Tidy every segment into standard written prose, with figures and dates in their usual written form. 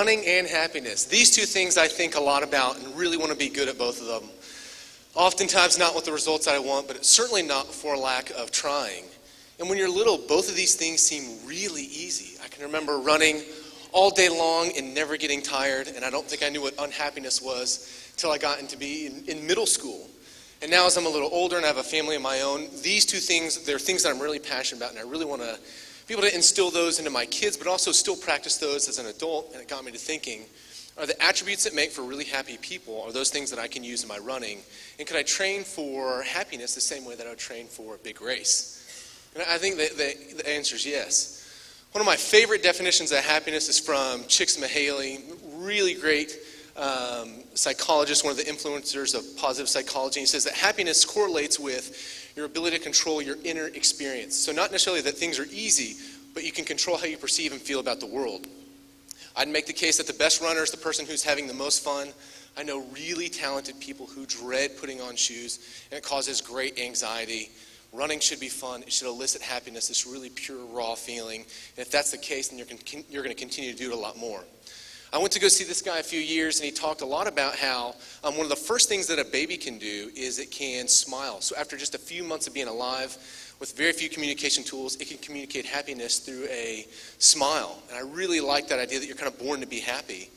running and happiness. These two things I think a lot about and really want to be good at both of them. Oftentimes not with the results I want, but it's certainly not for lack of trying. And when you're little, both of these things seem really easy. I can remember running all day long and never getting tired, and I don't think I knew what unhappiness was until I got into be in middle school. And now as I'm a little older and I have a family of my own, these two things, they're things that I'm really passionate about, and I really want to be able to instill those into my kids, but also still practice those as an adult. And it got me to thinking, are the attributes that make for really happy people, are those things that I can use in my running? And could I train for happiness the same way that I would train for a big race? And I think that the answer is yes. One of my favorite definitions of happiness is from Csikszentmihalyi, really great psychologist, one of the influencers of positive psychology. He says that happiness correlates with your ability to control your inner experience. So not necessarily that things are easy, but you can control how you perceive and feel about the world. I'd make the case that the best runner is the person who's having the most fun. I know really talented people who dread putting on shoes, and it causes great anxiety. Running should be fun. It should elicit happiness, this really pure, raw feeling. And if that's the case, then you're going to continue to do it a lot more. I went to go see this guy a few years, and he talked a lot about how one of the first things that a baby can do is it can smile. So after just a few months of being alive, with very few communication tools, it can communicate happiness through a smile. And I really like that idea that you're kind of born to be happy.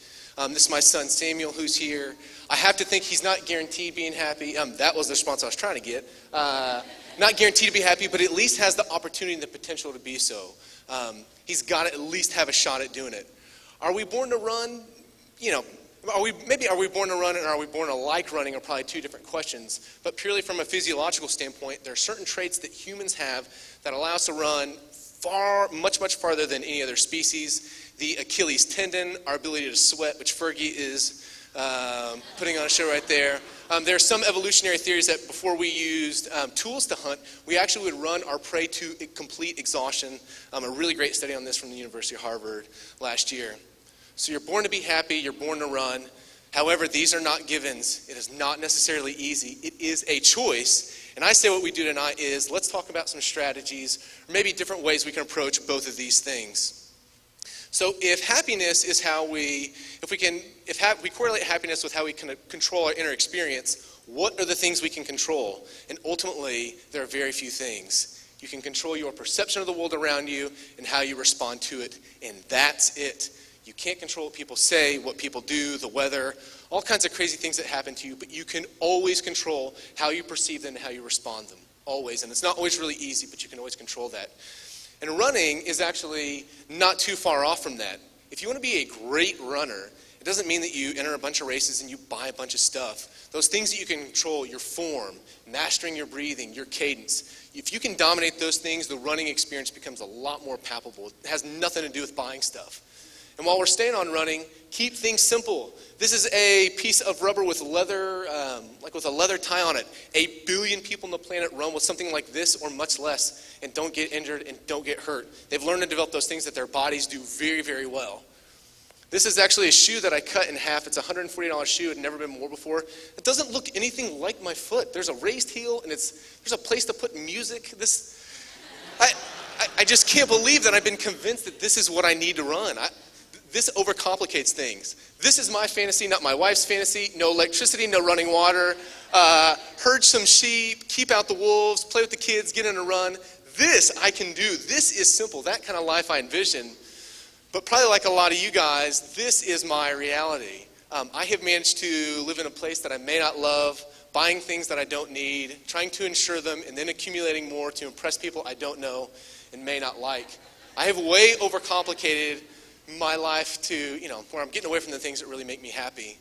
This is my son Samuel, who's here. I have to think he's not guaranteed being happy. That was the response I was trying to get. Not guaranteed to be happy, but at least has the opportunity and the potential to be so. He's got to at least have a shot at doing it. Are we born to run? Are we born to run and are we born to like running are probably two different questions. But purely from a physiological standpoint, there are certain traits that humans have that allow us to run much farther than any other species. The Achilles tendon, our ability to sweat, which Fergie is putting on a show right there. There are some evolutionary theories that before we used tools to hunt, we actually would run our prey to complete exhaustion. A really great study on this from the University of Harvard last year. So you're born to be happy, you're born to run. However, these are not givens. It is not necessarily easy. It is a choice. And I say what we do tonight is let's talk about some strategies, or maybe different ways we can approach both of these things. So if happiness is if we correlate happiness with how we can control our inner experience, what are the things we can control? And ultimately, there are very few things. You can control your perception of the world around you and how you respond to it, and that's it. You can't control what people say, what people do, the weather, all kinds of crazy things that happen to you, but you can always control how you perceive them and how you respond to them, always. And it's not always really easy, but you can always control that. And running is actually not too far off from that. If you want to be a great runner, it doesn't mean that you enter a bunch of races and you buy a bunch of stuff. Those things that you can control, your form, mastering your breathing, your cadence, if you can dominate those things, the running experience becomes a lot more palpable. It has nothing to do with buying stuff. And while we're staying on running, keep things simple. This is a piece of rubber with leather, with a leather tie on it. 8 billion people on the planet run with something like this or much less and don't get injured and don't get hurt. They've learned to develop those things that their bodies do very, very well. This is actually a shoe that I cut in half. It's a $140 shoe. It had never been more before. It doesn't look anything like my foot. There's a raised heel and there's a place to put music. I just can't believe that I've been convinced that this is what I need to run. This overcomplicates things. This is my fantasy, not my wife's fantasy. No electricity, no running water. Herd some sheep, keep out the wolves, play with the kids, get in a run. This I can do. This is simple. That kind of life I envision. But probably like a lot of you guys, this is my reality. I have managed to live in a place that I may not love, buying things that I don't need, trying to insure them, and then accumulating more to impress people I don't know and may not like. I have way overcomplicated my life to, where I'm getting away from the things that really make me happy.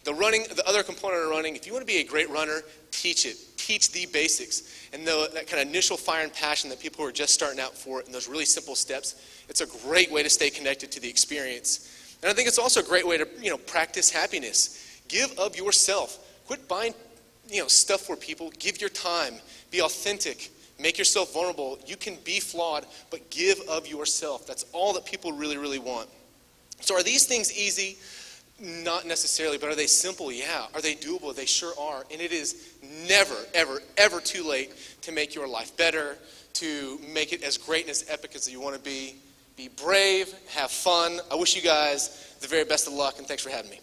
The other component of running, if you want to be a great runner, teach it. Teach the basics. And that kind of initial fire and passion that people who are just starting out for it and those really simple steps, it's a great way to stay connected to the experience. And I think it's also a great way to, practice happiness. Give of yourself. Quit buying, stuff for people. Give your time. Be authentic. Make yourself vulnerable. You can be flawed, but give of yourself. That's all that people really, really want. So are these things easy? Not necessarily, but are they simple? Yeah. Are they doable? They sure are. And it is never, ever, ever too late to make your life better, to make it as great and as epic as you want to be. be brave, have fun. I wish you guys the very best of luck, and thanks for having me.